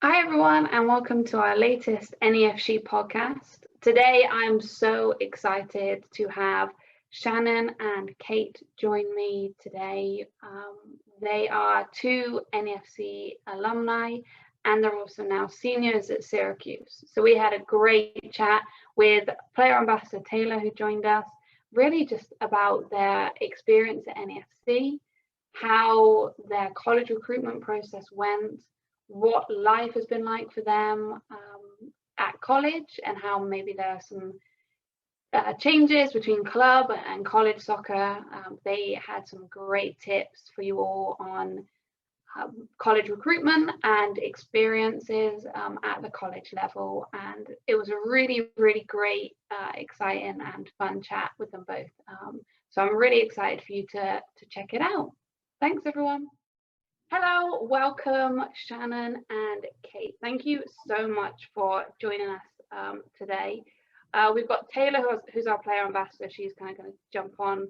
Hi everyone, and welcome to our latest NEFSHE podcast. Today I'm so excited to have Shannon and Kate join me today. They are two NEFC alumni and they're also now seniors at Syracuse. So we had a great chat with player ambassador Taylor, who joined us, really just about their experience at NEFC, how their college recruitment process went, what life has been like for them at college, and how maybe there are some changes between club and college soccer. They had some great tips for you all on college recruitment and experiences at the college level, and it was a really great, exciting and fun chat with them both. So I'm really excited for you to check it out. Thanks everyone. Hello, welcome Shannon and Kate. Thank you so much for joining us today. We've got Taylor, who's our player ambassador. She's kind of going to jump on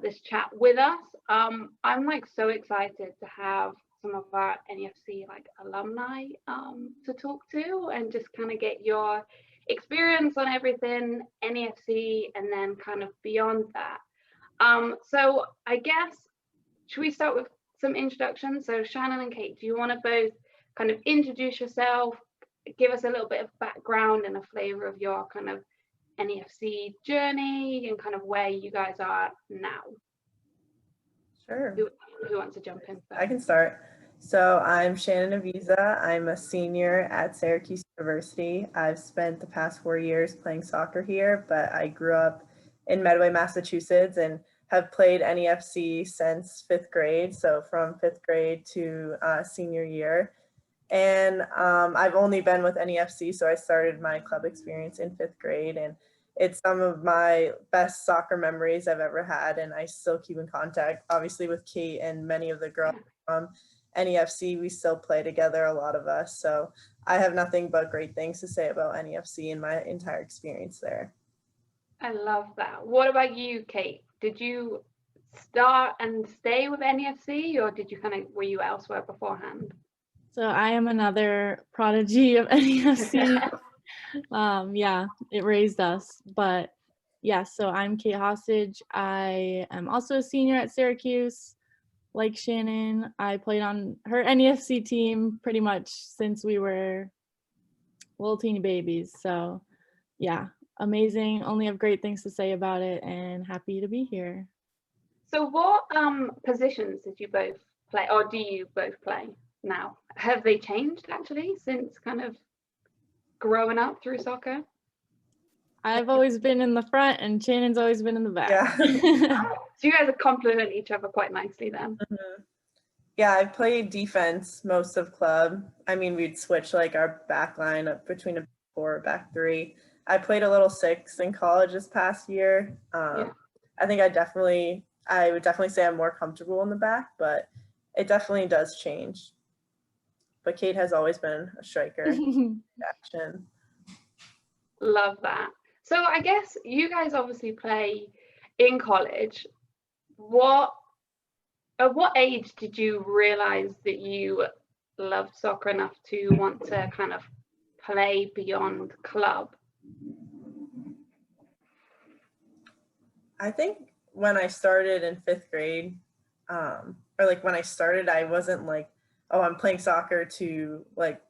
this chat with us. I'm like so excited to have some of our NEFC like alumni to talk to and just kind of get your experience on everything NEFC and then kind of beyond that. So I guess, should we start with some introductions? So Shannon and Kate, do you want to both kind of introduce yourself, give us a little bit of background and a flavor of your kind of NEFC journey and kind of where you guys are now? Sure. Who wants to jump in first? I can start. So I'm Shannon Aviza. I'm a senior at Syracuse University. I've spent the past 4 years playing soccer here, but I grew up in Medway, Massachusetts, and have played NEFC since 5th grade, so from 5th grade to senior year. And I've only been with NEFC, so I started my club experience in 5th grade, and it's some of my best soccer memories I've ever had, and I still keep in contact, obviously, with Kate and many of the girls from NEFC. We still play together, a lot of us, so I have nothing but great things to say about NEFC and my entire experience there. I love that. What about you, Kate? Did you start and stay with NEFC, or did you were you elsewhere beforehand? So I am another prodigy of NEFC. Yeah, it raised us. But yeah, so I'm Kate Hostage. I am also a senior at Syracuse. Like Shannon, I played on her NEFC team pretty much since we were little teeny babies. So yeah, amazing. Only have great things to say about it and happy to be here. So what positions did you both play, or do you both play now? Have they changed actually since kind of growing up through soccer? I've always been in the front and Shannon's always been in the back. Yeah. So you guys complement each other quite nicely then. Mm-hmm. Yeah, I played defense most of club. I mean, we'd switch like our back line up between a back four, back three. I played a little six in college this past year. I think I would definitely say I'm more comfortable in the back, but it definitely does change. But Kate has always been a striker. Action. Love that. So I guess you guys obviously play in college. At what age did you realize that you loved soccer enough to want to kind of play beyond club? I think when I started in 5th grade, or like when I started, I wasn't like, oh, I'm playing soccer to like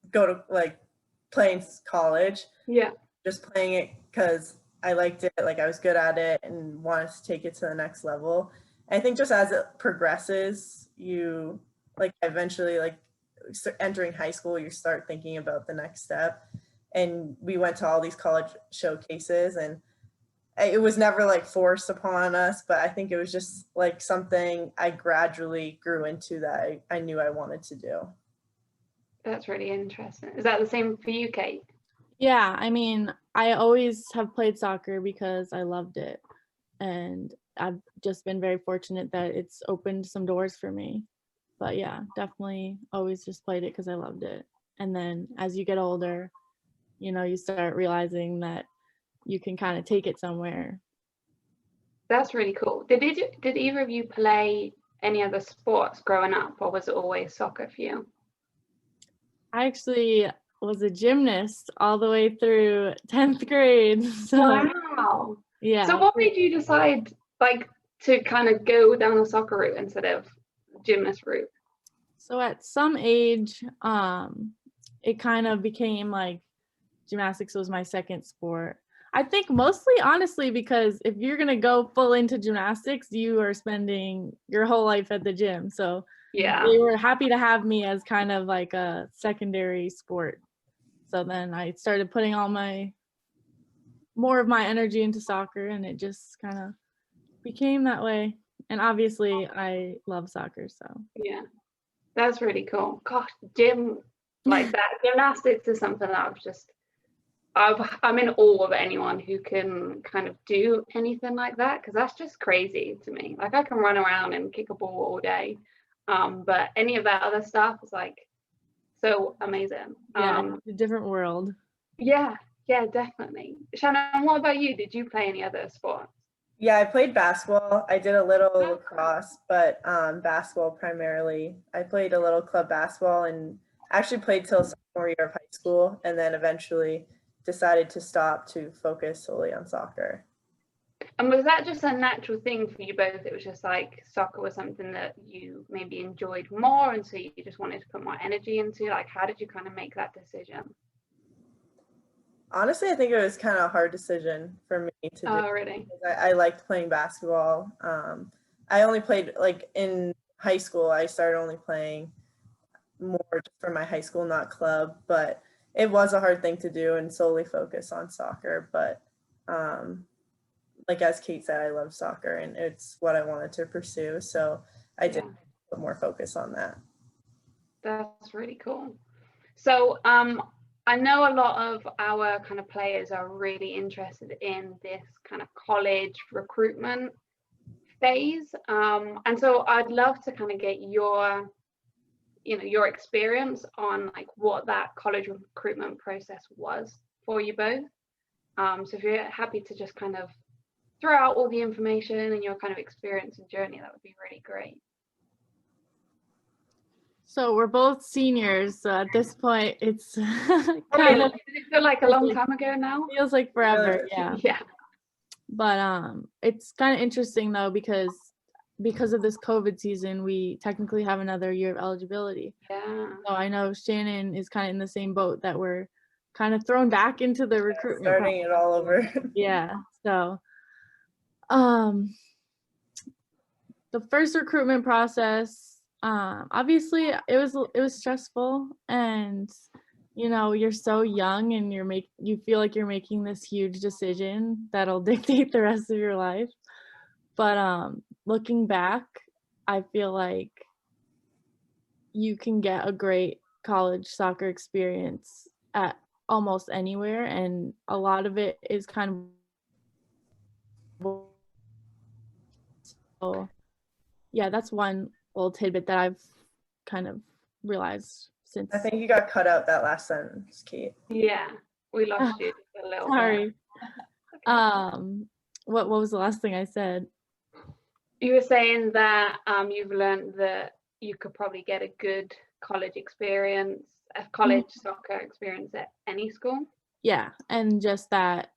go to like playing college. Yeah. Just playing it because I liked it, like I was good at it and wanted to take it to the next level. And I think just as it progresses, you like eventually like entering high school, you start thinking about the next step. And we went to all these college showcases, and it was never like forced upon us, but I think it was just like something I gradually grew into that I knew I wanted to do. That's really interesting. Is that the same for you, Kate? Yeah, I mean, I always have played soccer because I loved it. And I've just been very fortunate that it's opened some doors for me. But yeah, definitely always just played it because I loved it. And then as you get older, you know, you start realizing that you can kind of take it somewhere. That's really cool. Did either of you play any other sports growing up, or was it always soccer for you? I actually was a gymnast all the way through 10th grade. So Wow. yeah. So what made you decide like to kind of go down the soccer route instead of gymnast route? So at some age, it kind of became like gymnastics was my second sport. I think mostly honestly because if you're gonna go full into gymnastics, you are spending your whole life at the gym. So Yeah. they were happy to have me as kind of like a secondary sport. So then I started putting all more of my energy into soccer, and it just kind of became that way. And obviously I love soccer, so Yeah. That's really cool. Gosh, gym like that. Gymnastics is something that I'm in awe of anyone who can kind of do anything like that, because that's just crazy to me. Like I can run around and kick a ball all day, but any of that other stuff is like so amazing. yeah, it's a different world. Yeah, yeah, definitely. Shannon, what about you? Did you play any other sports? Yeah, I played basketball. I did a little lacrosse, but basketball primarily. I played a little club basketball and actually played till sophomore year of high school, and then eventually decided to stop to focus solely on soccer. And was that just a natural thing for you both? It was just like soccer was something that you maybe enjoyed more, and so you just wanted to put more energy into? Like, how did you kind of make that decision? Honestly, I think it was kind of a hard decision for me to do. Oh, really? I liked playing basketball. I only played like in high school. I started only playing more just for my high school, not club. But it was a hard thing to do and solely focus on soccer. But like as Kate said, I love soccer and it's what I wanted to pursue. So I did put more focus on that. That's really cool. So I know a lot of our kind of players are really interested in this kind of college recruitment phase. And so I'd love to kind of get your experience on like what that college recruitment process was for you both. So if you're happy to just kind of throw out all the information and your kind of experience and journey, that would be really great. So we're both seniors, so at this point it's kind of, did it feel like a long time ago now? Feels like forever. Yeah. But it's kind of interesting though because of this COVID season, we technically have another year of eligibility. Yeah. So I know Shannon is kind of in the same boat that we're kind of thrown back into the recruitment starting it all over. Yeah. So the first recruitment process, obviously it was stressful, and you're so young and you feel like you're making this huge decision that'll dictate the rest of your life. But looking back, I feel like you can get a great college soccer experience at almost anywhere, and a lot of it is kind of, so yeah, that's one little tidbit that I've kind of realized since. I think you got cut out that last sentence, Kate. Yeah, we lost you a little Sorry. bit. What was the last thing I said? You were saying that you've learned that you could probably get a good college soccer experience at any school. Yeah, and just that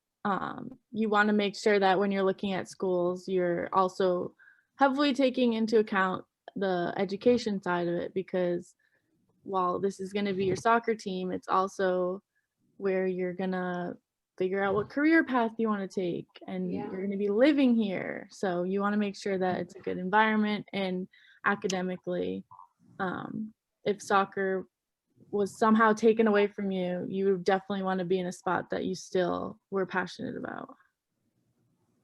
you want to make sure that when you're looking at schools, you're also heavily taking into account the education side of it, because while this is going to be your soccer team, it's also where you're going to figure out what career path you want to take, and you're going to be living here. So you want to make sure that it's a good environment, and academically, if soccer was somehow taken away from you, you definitely want to be in a spot that you still were passionate about.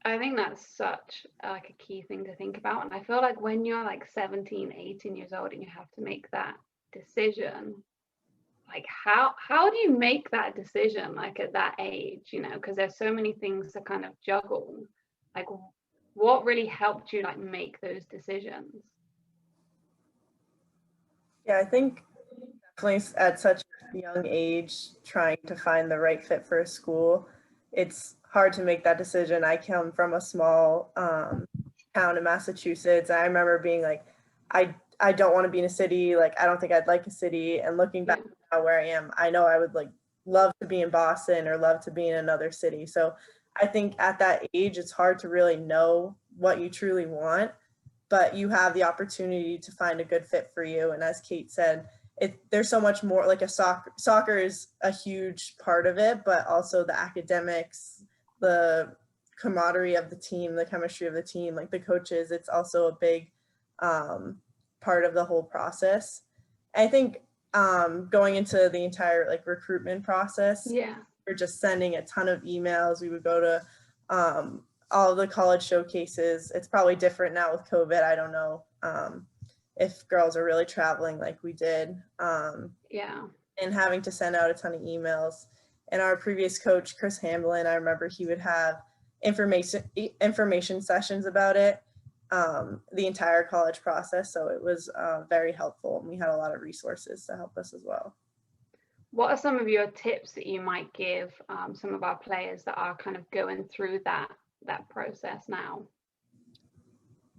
I think that's such like a key thing to think about. And I feel like when you're like 17, 18 years old and you have to make that decision, like how do you make that decision like at that age, because there's so many things to kind of juggle. Like what really helped you like make those decisions? Yeah, I think definitely at such a young age, trying to find the right fit for a school, it's hard to make that decision. I come from a small town in Massachusetts. I remember being like, I don't want to be in a city. Like, I don't think I'd like a city. And looking back, now where I am, I know I would like love to be in Boston or love to be in another city. So I think at that age, it's hard to really know what you truly want, but you have the opportunity to find a good fit for you. And as Kate said, there's so much more, like soccer is a huge part of it, but also the academics, the camaraderie of the team, the chemistry of the team, like the coaches, it's also a big part of the whole process. I think going into the entire like recruitment process, we're just sending a ton of emails. We would go to all the college showcases. It's probably different now with COVID. I don't know if girls are really traveling like we did. And having to send out a ton of emails. And our previous coach, Chris Hamblin, I remember he would have information sessions about it the entire college process. So it was very helpful. And we had a lot of resources to help us as well. What are some of your tips that you might give some of our players that are kind of going through that process now?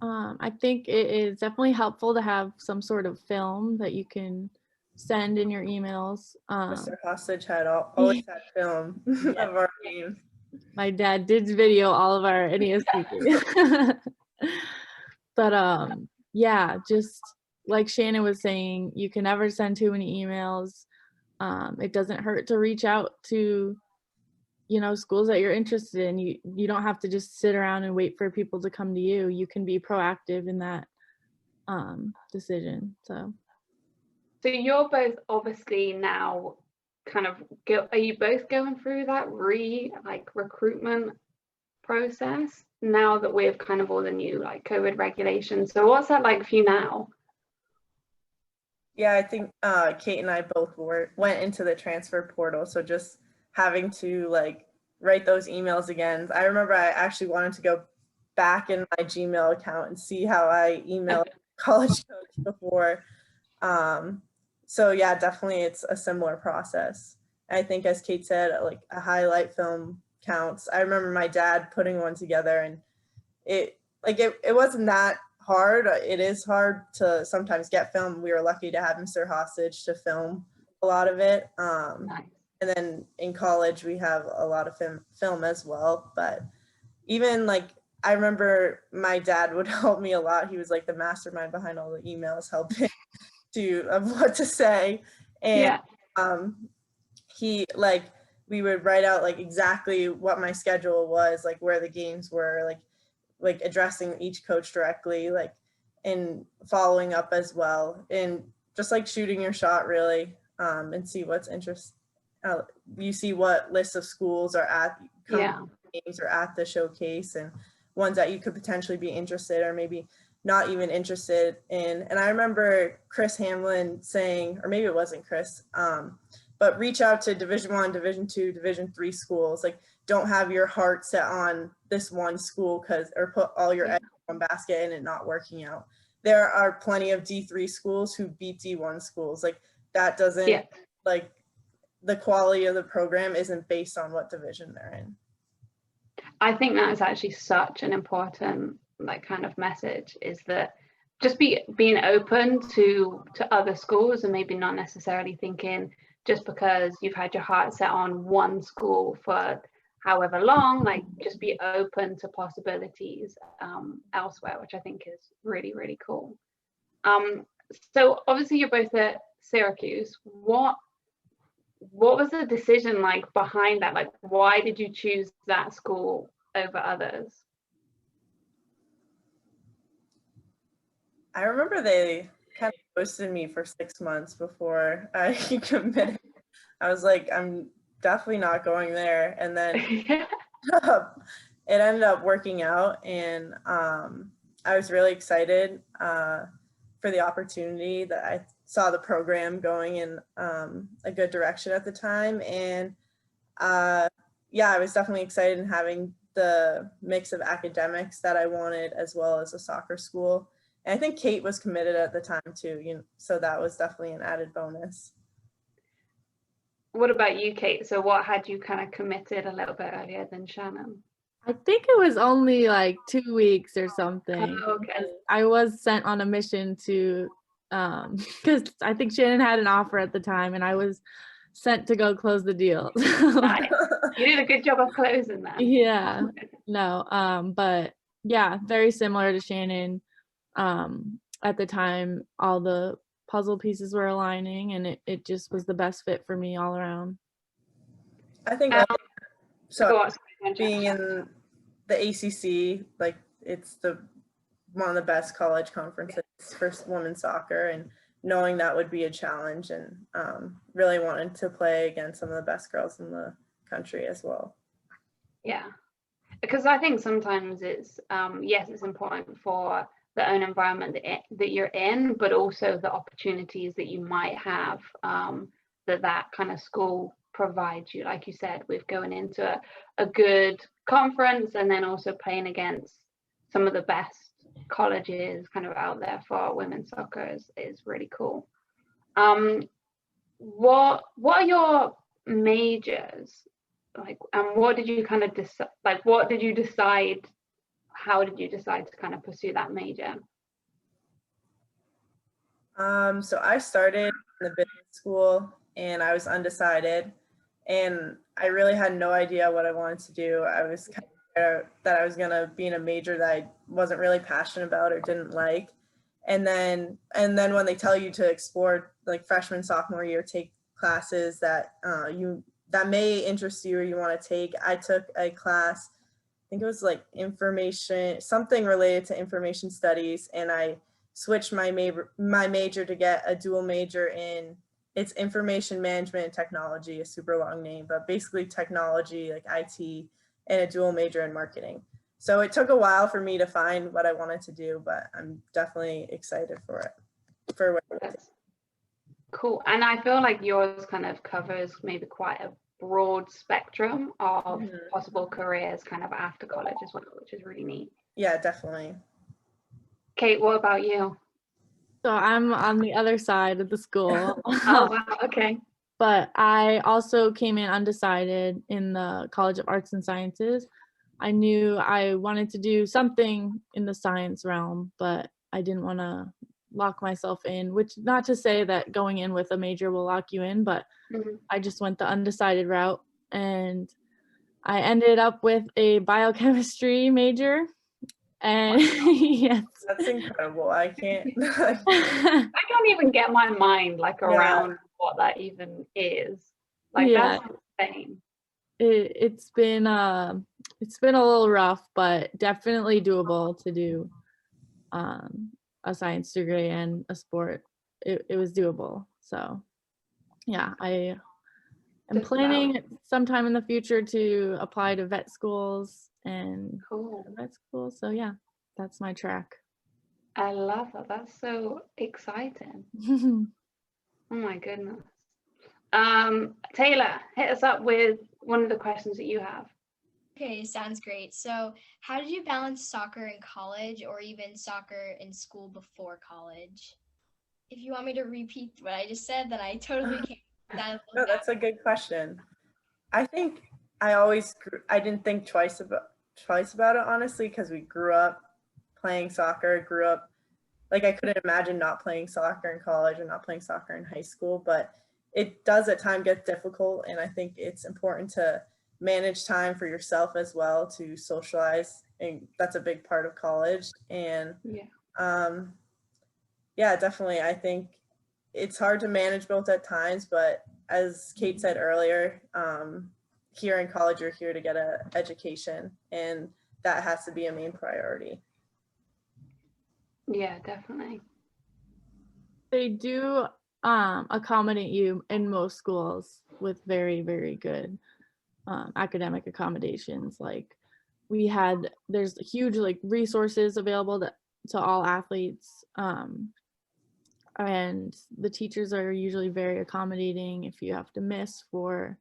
I think it is definitely helpful to have some sort of film that you can send in your emails. Mr. Hostage had always had film of our games. My dad did video all of our NESC. But yeah, just like Shannon was saying, you can never send too many emails. It doesn't hurt to reach out to, schools that you're interested in. You don't have to just sit around and wait for people to come to you. You can be proactive in that decision. So you're both obviously now kind of are you both going through that recruitment process now that we have kind of all the new like COVID regulations? So what's that like for you now? Yeah, I think Kate and I both went into the transfer portal. So just having to like write those emails again. I remember I actually wanted to go back in my Gmail account and see how I emailed college coach before. So yeah, definitely it's a similar process. I think as Kate said, like a highlight film counts. I remember my dad putting one together, and it wasn't that hard. It is hard to sometimes get film. We were lucky to have Mr. Hostage to film a lot of it. Nice. And then in college we have a lot of film as well. But even like I remember my dad would help me a lot. He was like the mastermind behind all the emails, helping of what to say. And he we would write out like exactly what my schedule was, like where the games were, like addressing each coach directly, like and following up as well, and just like shooting your shot really, and see what's interesting. You see what lists of schools are at games or at the showcase, and ones that you could potentially be interested or maybe not even interested in. And I remember Chris Hamlin saying, or maybe it wasn't Chris, but reach out to Division I, Division II, Division III schools. Like, don't have your heart set on this one school or put all your eggs in one basket and it not working out. There are plenty of D3 schools who beat D1 schools. Like that doesn't like the quality of the program isn't based on what division they're in. I think that is actually such an important like kind of message, is that just being open to other schools, and maybe not necessarily thinking just because you've had your heart set on one school for however long, like just be open to possibilities elsewhere, which I think is really, really cool. So obviously you're both at Syracuse. What was the decision like behind that? Like, why did you choose that school over others? I remember they kind of ghosted me for 6 months before I committed. I was like, I'm definitely not going there. And then it ended up working out, and I was really excited for the opportunity. That I saw the program going in a good direction at the time. And yeah, I was definitely excited in having the mix of academics that I wanted, as well as a soccer school. And I think Kate was committed at the time too, so that was definitely an added bonus. What about you, Kate? So what had you kind of committed a little bit earlier than Shannon? I think it was only like 2 weeks or something. Oh, okay. I was sent on a mission to because I think Shannon had an offer at the time and I was sent to go close the deal. Nice. You did a good job of closing that. Yeah, no, but yeah, very similar to Shannon. At the time, all the puzzle pieces were aligning and it just was the best fit for me all around. I think Go on, sorry, being in the ACC, like it's one of the best college conferences for women's soccer, and knowing that would be a challenge, and really wanted to play against some of the best girls in the country as well. Yeah, because I think sometimes it's yes, it's important for the own environment that you're in, but also the opportunities that you might have that kind of school provides you, like you said, with going into a good conference and then also playing against some of the best colleges kind of out there for women's soccer is really cool. What are your majors like, and what did you kind of decide, like what did you decide, how did you decide to kind of pursue that major? So I started in the business school and I was undecided, and I really had no idea what I wanted to do. I was kind of that I was gonna be in a major that I wasn't really passionate about or didn't like. And then when they tell you to explore, like freshman, sophomore year, take classes that that may interest you or you want to take. I took a class, I think it was like something related to information studies, and I switched my major to get a dual major in, it's information management and technology, a super long name, but basically technology, like IT, and a dual major in marketing. So it took a while for me to find what I wanted to do, but I'm definitely excited for it. That's cool. And I feel like yours kind of covers maybe quite a broad spectrum of possible careers kind of after college as well, which is really neat. Yeah, definitely. Kate, what about you? So I'm on the other side of the school. Oh, wow, okay. But I also came in undecided in the College of Arts and Sciences. I knew I wanted to do something in the science realm, but I didn't want to lock myself in, which not to say that going in with a major will lock you in, but I just went the undecided route, and I ended up with a biochemistry major. And yes, that's incredible. I can't I can't even get my mind like around what that even is. Like that's insane. It's been a little rough, but definitely doable to do a science degree and a sport. It was doable. So yeah, I am planning sometime in the future to apply to vet schools and vet schools. So yeah, that's my track. I love that. That's so exciting. Oh my goodness. Taylor, hit us up with one of the questions that you have. Okay, sounds great. So how did you balance soccer in college or even soccer in school before college? If you want me to repeat what I just said, then I totally can't. No, that's a good question. I think I didn't think twice about it, honestly, because we grew up playing soccer, like I couldn't imagine not playing soccer in college or not playing soccer in high school, but it does at times get difficult, and I think it's important to manage time for yourself as well, to socialize, and that's a big part of college. And yeah, definitely, I think it's hard to manage both at times, but as Kate said earlier, here in college, you're here to get an education, and that has to be a main priority. Yeah, definitely. They do accommodate you in most schools with very, very good academic accommodations. Like there's huge like resources available to all athletes, and the teachers are usually very accommodating if you have to miss for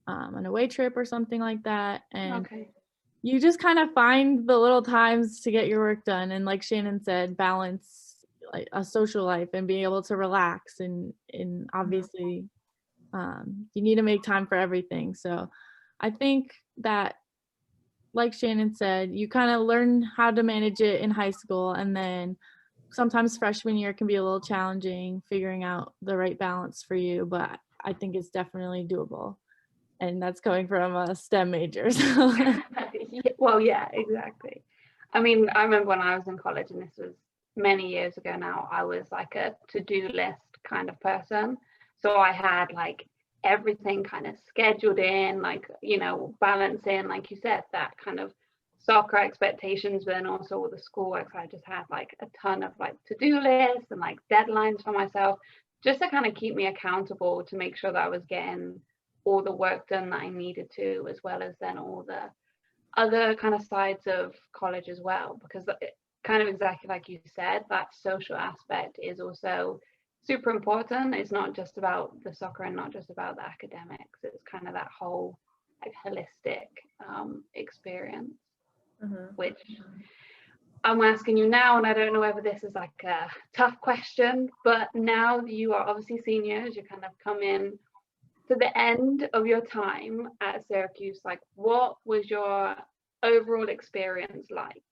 an away trip or something like that. And you just kind of find the little times to get your work done, and like Shannon said, balance like a social life and being able to relax, and obviously you need to make time for everything. So I think that, like Shannon said, you kind of learn how to manage it in high school, and then sometimes freshman year can be a little challenging figuring out the right balance for you, but I think it's definitely doable. And that's coming from a STEM major. So. Well, yeah, exactly. I mean, I remember when I was in college, and this was many years ago now, I was like a to-do list kind of person. So I had like everything kind of scheduled in, like, you know, balancing, like you said, that kind of soccer expectations, but then also all the schoolwork. So I just had like a ton of like to-do lists and like deadlines for myself, just to kind of keep me accountable, to make sure that I was getting all the work done that I needed to, as well as then all the other kind of sides of college as well, because kind of exactly like you said, that social aspect is also super important. It's not just about the soccer and not just about the academics. It's kind of that whole like holistic experience, which I'm asking you now, and I don't know whether this is like a tough question, but now that you are obviously seniors, you kind of come in to the end of your time at Syracuse, like what was your overall experience like?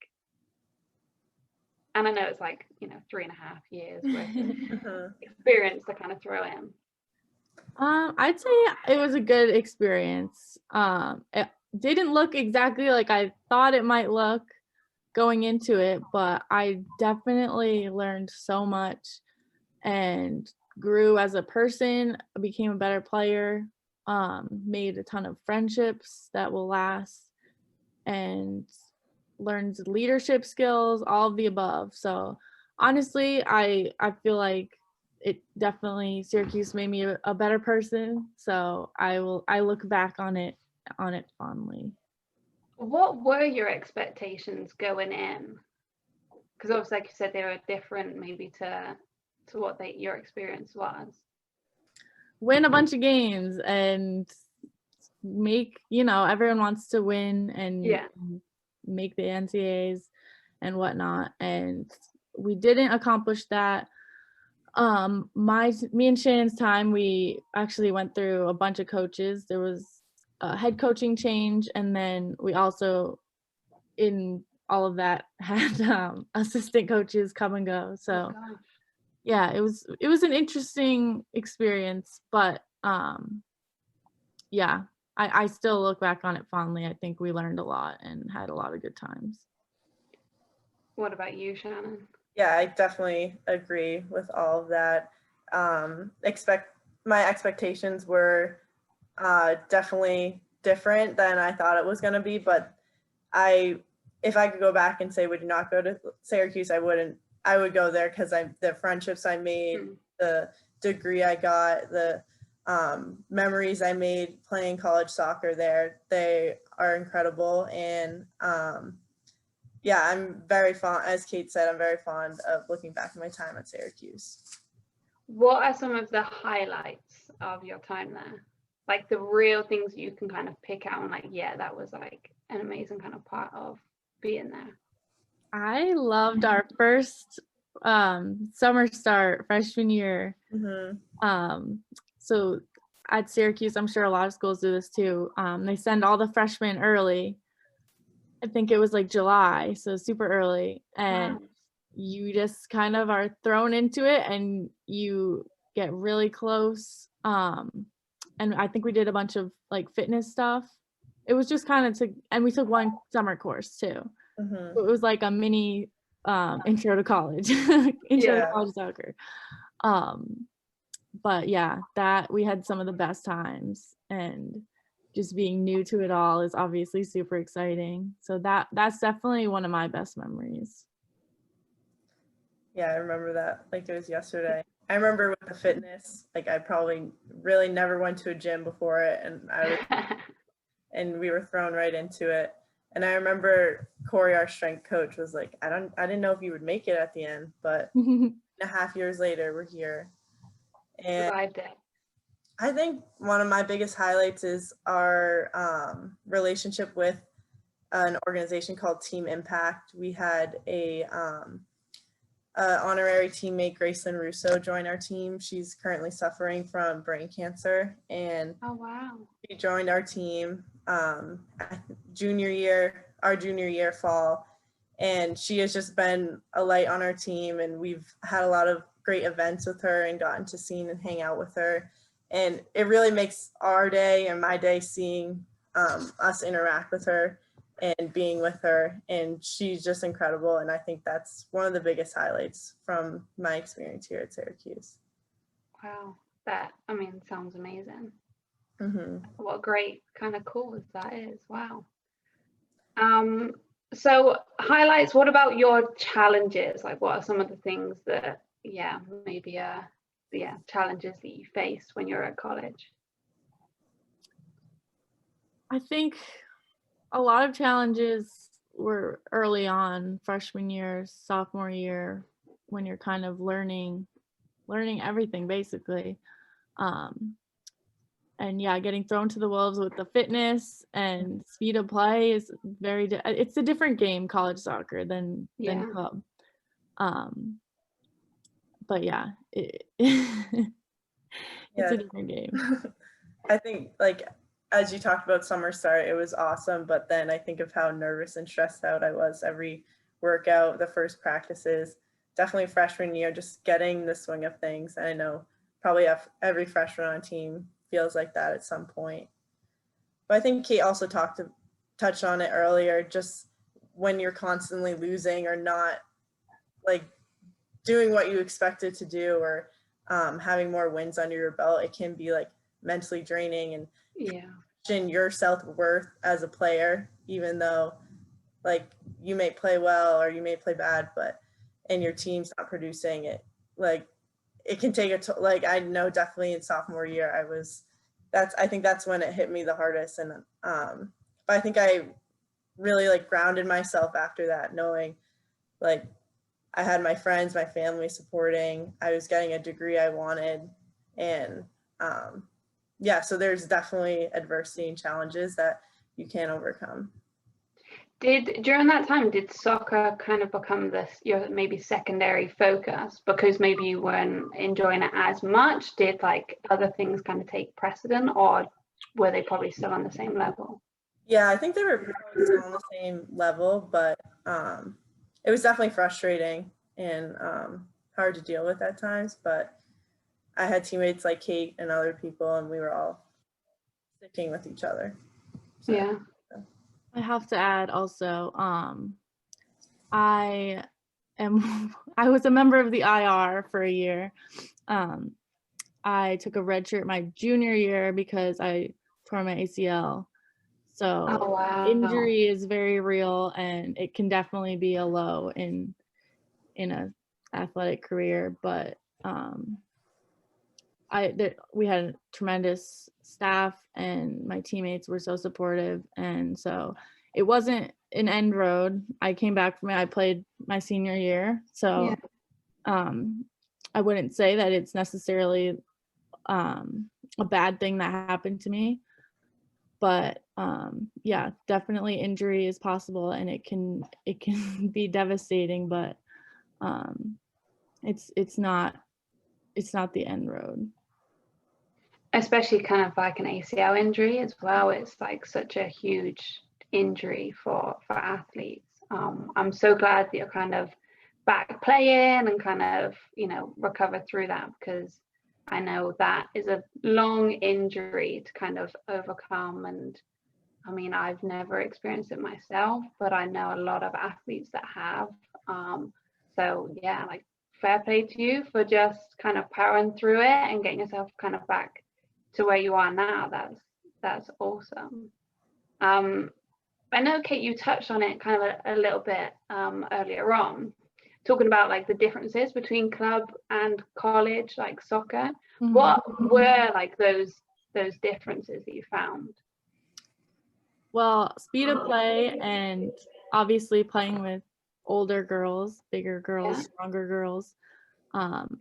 And I know it's like, you know, 3.5 years worth of experience to kind of throw in. I'd say it was a good experience. It didn't look exactly like I thought it might look going into it, but I definitely learned so much and grew as a person, became a better player, made a ton of friendships that will last, and learned leadership skills, all of the above. So honestly, I feel like it definitely, Syracuse made me a better person. So I look back on it fondly. What were your expectations going in? Because obviously, like you said, they were different maybe to what your experience was. Win a bunch of games and make, you know, everyone wants to win and make the NCAAs and whatnot. And we didn't accomplish that. Me and Shannon's time, we actually went through a bunch of coaches. There was a head coaching change, and then we also, in all of that, had assistant coaches come and go. So yeah, it was an interesting experience, but yeah, I still look back on it fondly. I think we learned a lot and had a lot of good times. What about you, Shannon? Yeah, I definitely agree with all of that. My expectations were definitely different than I thought it was going to be, but if I could go back and say would you not go to Syracuse, I wouldn't. I would go there because the friendships I made, the degree I got, the memories I made playing college soccer there, they are incredible. And yeah, I'm very fond, as Kate said, I'm very fond of looking back at my time at Syracuse. What are some of the highlights of your time there? Like the real things you can kind of pick out and like, yeah, that was like an amazing kind of part of being there. I loved our first summer start freshman year. So at Syracuse, I'm sure a lot of schools do this too. They send all the freshmen early. I think it was like July, so super early, and you just kind of are thrown into it and you get really close. And I think we did a bunch of like fitness stuff. It was just kind of and we took one summer course too. So it was like a mini intro to college, to college soccer. But yeah, that we had some of the best times, and just being new to it all is obviously super exciting. So that's definitely one of my best memories. Yeah, I remember that like it was yesterday. I remember with the fitness, like I probably really never went to a gym before it, and we were thrown right into it. And I remember Corey, our strength coach, was like, I didn't know if you would make it at the end, but 2.5 years later, we're here. And I think one of my biggest highlights is our relationship with an organization called Team Impact. We had a honorary teammate, Gracelyn Russo, join our team. She's currently suffering from brain cancer, and she joined our team our junior year fall, and she has just been a light on our team, and we've had a lot of great events with her and gotten to see and hang out with her. And it really makes our day and my day seeing us interact with her and being with her. And she's just incredible. And I think that's one of the biggest highlights from my experience here at Syracuse. Wow, that, I mean, sounds amazing. Mm-hmm. What a great kind of cause that is. Wow. So highlights, what about your challenges? Like, what are some of the things that, maybe challenges that you faced when you're at college? I think a lot of challenges were early on, freshman year, sophomore year, when you're kind of learning everything basically. And yeah, getting thrown to the wolves with the fitness and speed of play is it's a different game, college soccer, than club. But yeah, it's a different game. I think, like, as you talked about summer start, it was awesome, but then I think of how nervous and stressed out I was every workout, the first practices, definitely freshman year, just getting the swing of things. And I know probably every freshman on team feels like that at some point. But I think Kate also touched on it earlier, just when you're constantly losing or not like doing what you expected to do, or having more wins under your belt, it can be like mentally draining and question your self-worth as a player, even though like you may play well or you may play bad, but and your team's not producing it. Like it can take like I know definitely in sophomore year I think that's when it hit me the hardest. And but I think I really like grounded myself after that, knowing like I had my friends, my family supporting, I was getting a degree I wanted. And so there's definitely adversity and challenges that you can't overcome. During that time, did soccer kind of become your maybe secondary focus because maybe you weren't enjoying it as much? Did like other things kind of take precedent, or were they probably still on the same level? Yeah, I think they were probably still on the same level, but it was definitely frustrating and hard to deal with at times. But I had teammates like Kate and other people, and we were all sticking with each other. So, yeah. I have to add also, I was a member of the IR for a year. I took a red shirt my junior year because I tore my ACL. So injury is very real, and it can definitely be a low in a athletic career. But we had a tremendous staff, and my teammates were so supportive, and so it wasn't an end road. I came back from it. I played my senior year, so I wouldn't say that it's necessarily a bad thing that happened to me, but definitely injury is possible, and it can be devastating, but it's not the end road. Especially kind of like an ACL injury as well. It's like such a huge injury for athletes. I'm so glad that you're kind of back playing and kind of, recover through that, because I know that is a long injury to kind of overcome. And I mean, I've never experienced it myself, but I know a lot of athletes that have. So yeah, like fair play to you for just kind of powering through it and getting yourself kind of back to where you are now. That's awesome. I know, Kate, you touched on it kind of a little bit earlier on, talking about like the differences between club and college, like soccer. Mm-hmm. What were like those differences that you found? Well, speed of play, and obviously playing with older girls, bigger girls, stronger girls.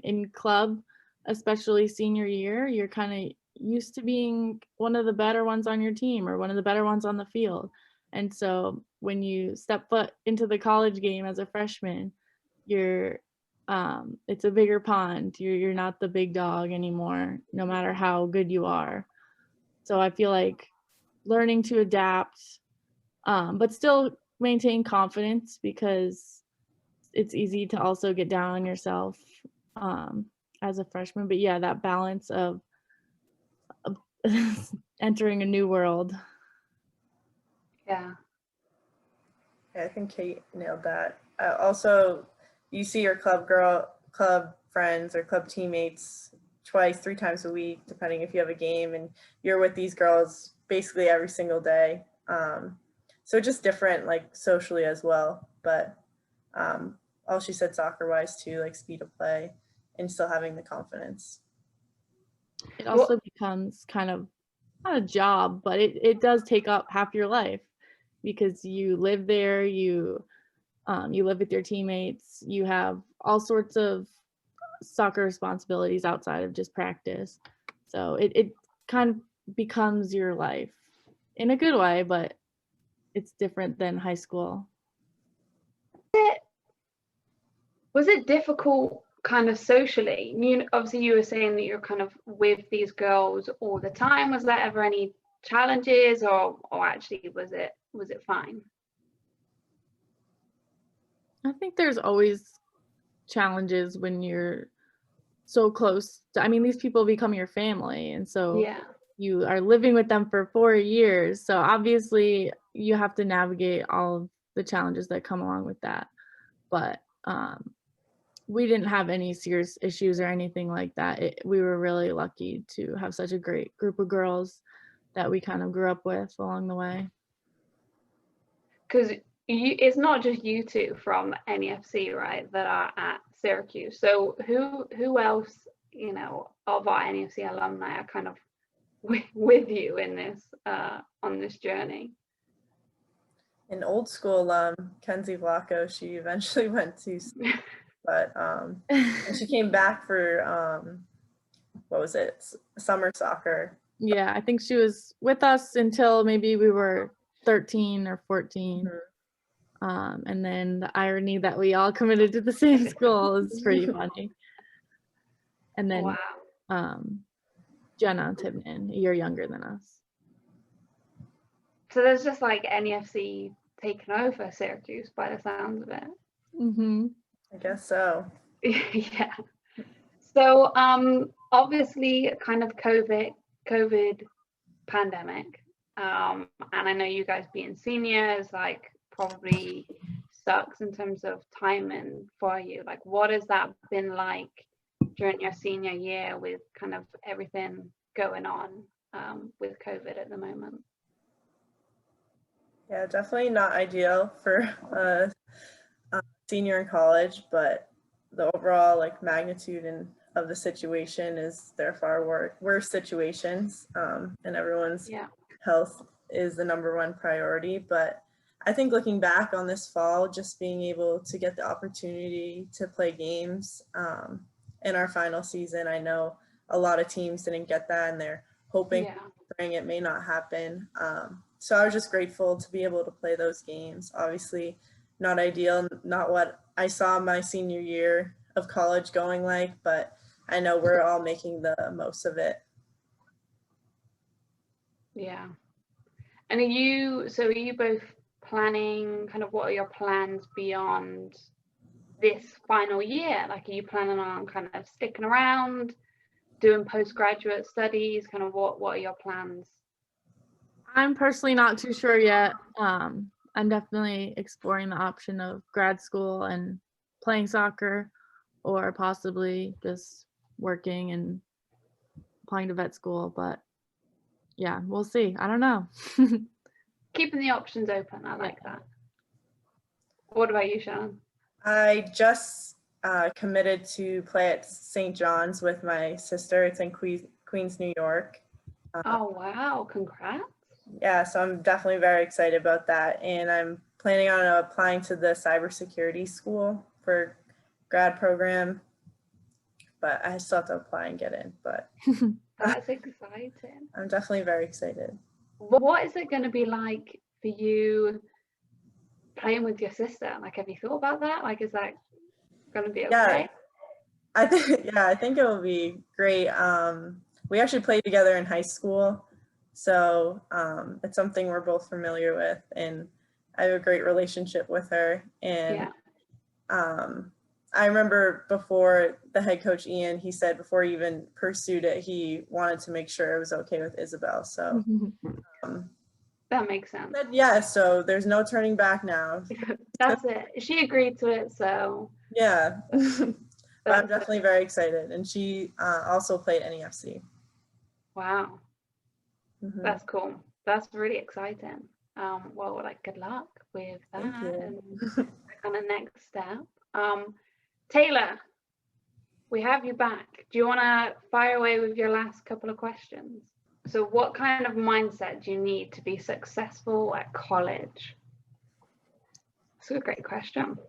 In club, especially senior year, you're kind of used to being one of the better ones on your team or one of the better ones on the field. And so when you step foot into the college game as a freshman, it's a bigger pond. You're not the big dog anymore, no matter how good you are. So I feel like learning to adapt, but still maintain confidence because it's easy to also get down on yourself as a freshman. But yeah, that balance of entering a new world. Yeah. I think Kate nailed that. Also, you see your club friends or club teammates twice, 3 times a week, depending if you have a game, and you're with these girls basically every single day. So just different, like socially as well. But all she said soccer-wise too, like speed of play and still having the confidence. It also becomes kind of not a job, but it does take up half your life because you live there, you live with your teammates, you have all sorts of soccer responsibilities outside of just practice. So it kind of becomes your life in a good way, but it's different than high school. Was it difficult kind of socially? Obviously you were saying that you're kind of with these girls all the time. Was there ever any challenges or actually was it fine? I think there's always challenges when you're so close to, I mean, these people become your family, and so Yeah. you are living with them for 4 years, so obviously you have to navigate all of the challenges that come along with that. But we didn't have any serious issues or anything like that. We were really lucky to have such a great group of girls that we kind of grew up with along the way. Because it's not just you two from NEFC, right, that are at Syracuse. So who else, of our NEFC alumni are kind of with you in this on this journey? An old school alum, Kenzie Vlaco, she eventually went to, but and she came back for what was it, summer soccer. Yeah, I think she was with us until maybe we were 13 or 14. Mm-hmm. And then the irony that we all committed to the same school is pretty funny. And then wow. Jenna Tibnan, a year younger than us. So there's just like NEFC taken over Syracuse by the sounds of it. Mm-hmm. I guess so. Yeah. So obviously kind of COVID pandemic. And I know you guys being seniors, like probably sucks in terms of timing for you. Like what has that been like during your senior year with kind of everything going on with COVID at the moment? Yeah, definitely not ideal for a senior in college, but the overall like magnitude of the situation is there are far worse situations, and everyone's health is the #1 priority. But I think looking back on this fall, just being able to get the opportunity to play games in our final season, I know a lot of teams didn't get that and they're hoping it may not happen. So I was just grateful to be able to play those games. Obviously not ideal, not what I saw my senior year of college going like, but I know we're all making the most of it. Yeah. And are you both planning, kind of what are your plans beyond this final year? Like, are you planning on kind of sticking around, doing postgraduate studies? Kind of what are your plans? I'm personally not too sure yet. I'm definitely exploring the option of grad school and playing soccer, or possibly just working and applying to vet school. But yeah, we'll see. I don't know. Keeping the options open. I like that. What about you, Shannon? I just committed to play at St. John's with my sister. It's in Queens, New York. Oh, wow. Congrats. Yeah, so I'm definitely very excited about that. And I'm planning on applying to the cybersecurity school for grad program. But I still have to apply and get in. But that's exciting. I'm definitely very excited. What is it going to be like for you playing with your sister? Like, have you thought about that? Like, is that going to be okay? Yeah, I think it will be great. We actually played together in high school, so it's something we're both familiar with, and I have a great relationship with her. And I remember before the head coach, Ian, he said before he even pursued it, he wanted to make sure it was okay with Isabel. So that makes sense. Yeah, so there's no turning back now. That's it. She agreed to it, so. Yeah, but I'm definitely very excited. And she also played NEFC. Wow. That's cool. That's really exciting. Well, like, good luck with that and the kind of next step. Taylor, we have you back. Do you want to fire away with your last couple of questions? So what kind of mindset do you need to be successful at college? That's a great question.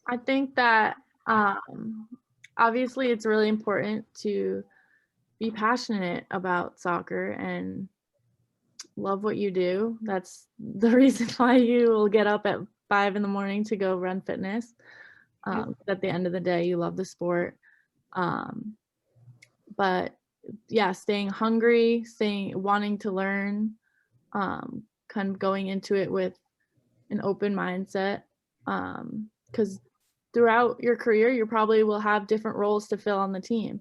I think that obviously it's really important to be passionate about soccer and love what you do. That's the reason why you will get up at 5 in the morning to go run fitness. At the end of the day, you love the sport. But yeah, staying hungry, wanting to learn, kind of going into it with an open mindset. Because throughout your career, you probably will have different roles to fill on the team.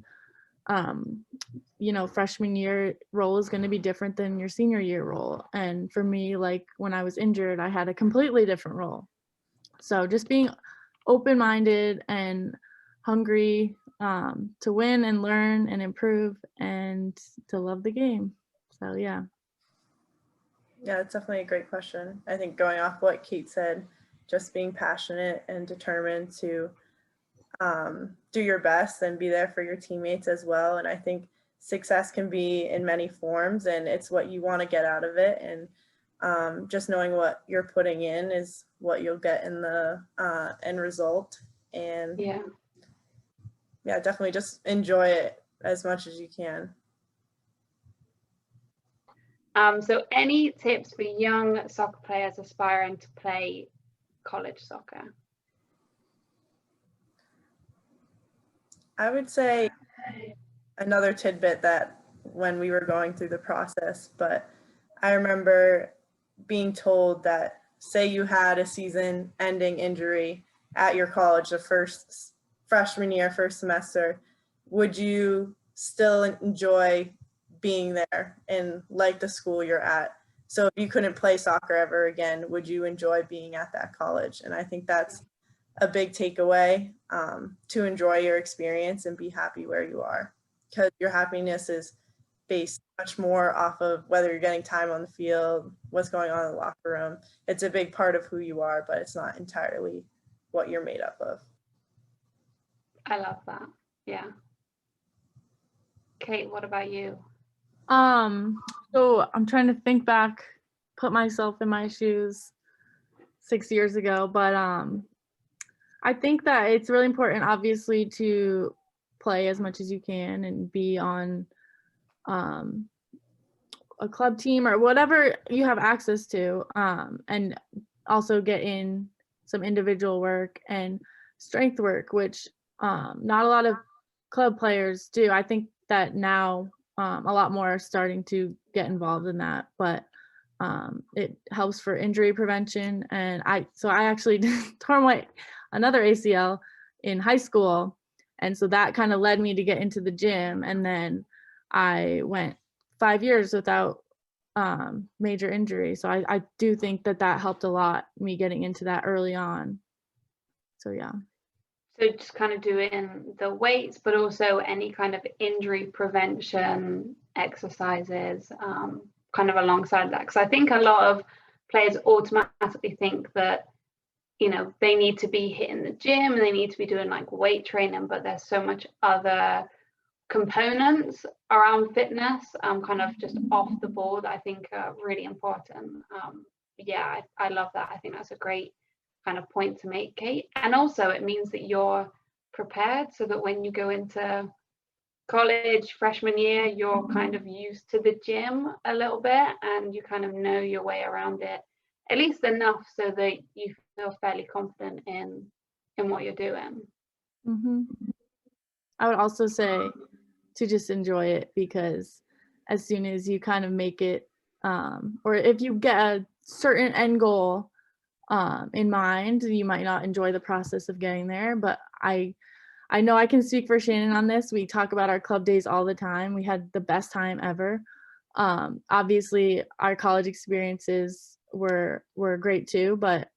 You know, freshman year role is going to be different than your senior year role. And for me, like when I was injured, I had a completely different role. So just being open-minded and hungry to win and learn and improve and to love the game. So yeah. Yeah, it's definitely a great question. I think going off what Kate said, just being passionate and determined to do your best and be there for your teammates as well. And I think success can be in many forms, and it's what you want to get out of it. And just knowing what you're putting in is what you'll get in the end result. And yeah, definitely just enjoy it as much as you can. So any tips for young soccer players aspiring to play college soccer? I would say another tidbit that when we were going through the process, but I remember being told that say you had a season-ending injury at your college the first freshman year, first semester, would you still enjoy being there and like the school you're at? So if you couldn't play soccer ever again, would you enjoy being at that college? And I think that's a big takeaway, to enjoy your experience and be happy where you are, because your happiness is based much more off of whether you're getting time on the field, what's going on in the locker room. It's a big part of who you are, but it's not entirely what you're made up of. I love that. Yeah. Kate, what about you? So I'm trying to think back, put myself in my shoes 6 years ago, but I think that it's really important, obviously, to play as much as you can and be on a club team or whatever you have access to, and also get in some individual work and strength work, which not a lot of club players do. I think that now a lot more are starting to get involved in that, but it helps for injury prevention. And I actually tore another ACL in high school, and so that kind of led me to get into the gym, and then I went 5 years without major injury. So I do think that helped a lot, me getting into that early on. So yeah. So just kind of doing the weights, but also any kind of injury prevention exercises kind of alongside that. Because I think a lot of players automatically think that, you know, they need to be hitting the gym and they need to be doing like weight training, but there's so much other components around fitness kind of just off the board that I think are really important. Yeah, I love that. I think that's a great kind of point to make, Kate. And also it means that you're prepared so that when you go into college freshman year, you're kind of used to the gym a little bit and you kind of know your way around it, at least enough so that you feel fairly confident in what you're doing. Mm-hmm. I would also say to just enjoy it, because as soon as you kind of make it, or if you get a certain end goal in mind. You might not enjoy the process of getting there, but I know I can speak for Shannon on this. We talk about our club days all the time. We had the best time ever. Obviously our college experiences were great too, but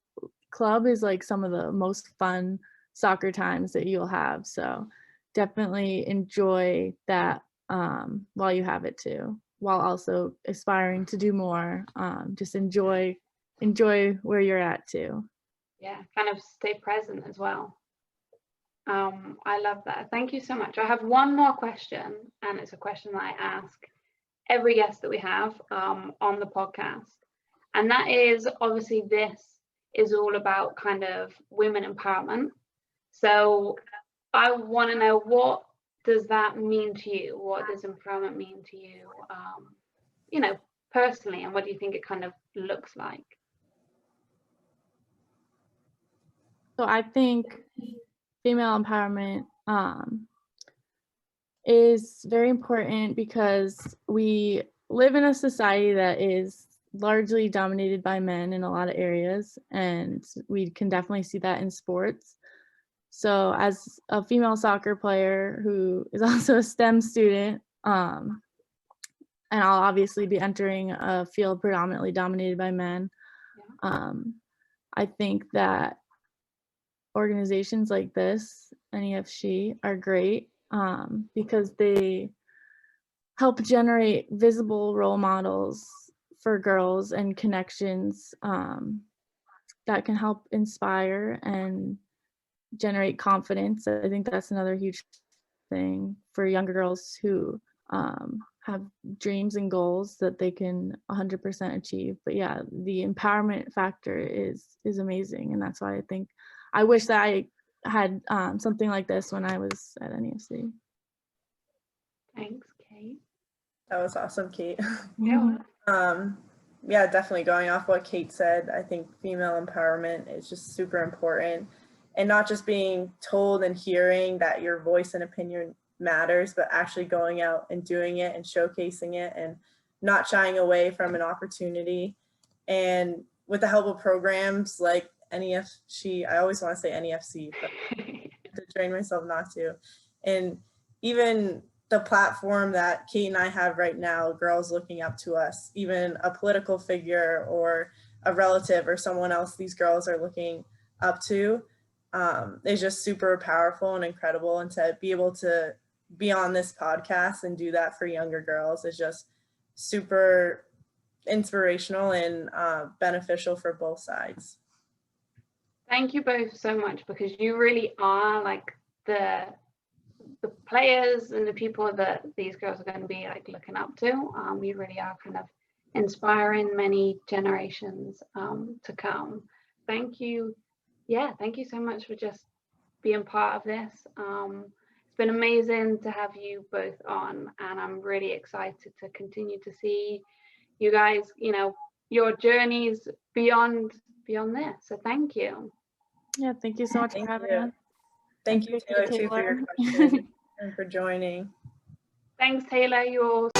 club is like some of the most fun soccer times that you'll have. So definitely enjoy that while you have it too, while also aspiring to do more. Just enjoy where you're at too. Yeah, kind of stay present as well. I love that. Thank you so much. I have one more question, and it's a question that I ask every guest that we have on the podcast. And that is, obviously, this is all about kind of women empowerment. So I want to know, what does that mean to you? What does empowerment mean to you, you know, personally, and what do you think it kind of looks like? So I think female empowerment is very important because we live in a society that is largely dominated by men in a lot of areas, and we can definitely see that in sports. So as a female soccer player who is also a STEM student, and I'll obviously be entering a field predominantly dominated by men, I think that organizations like this, NEFSHE, are great because they help generate visible role models for girls and connections that can help inspire and generate confidence. I think that's another huge thing for younger girls who have dreams and goals that they can 100% achieve. But yeah, the empowerment factor is amazing, and that's why I think I wish that I had something like this when I was at NEFC. Thanks, Kate. That was awesome, Kate. Yeah. Yeah, definitely going off what Kate said, I think female empowerment is just super important, and not just being told and hearing that your voice and opinion matters, but actually going out and doing it and showcasing it and not shying away from an opportunity. And with the help of programs like NEFSHE, I always want to say NEFC, but to train myself not to. And even the platform that Kate and I have right now, girls looking up to us, even a political figure or a relative or someone else these girls are looking up to, is just super powerful and incredible. And to be able to be on this podcast and do that for younger girls is just super inspirational and beneficial for both sides. Thank you both so much, because you really are like the players and the people that these girls are going to be like looking up to. You really are kind of inspiring many generations to come. Thank you. Yeah, thank you so much for just being part of this. It's been amazing to have you both on, and I'm really excited to continue to see you guys, you know, your journeys beyond this. So thank you. Yeah, thank you so much for having us. Thank you, Taylor, too, for your question and for joining. Thanks, Taylor. You're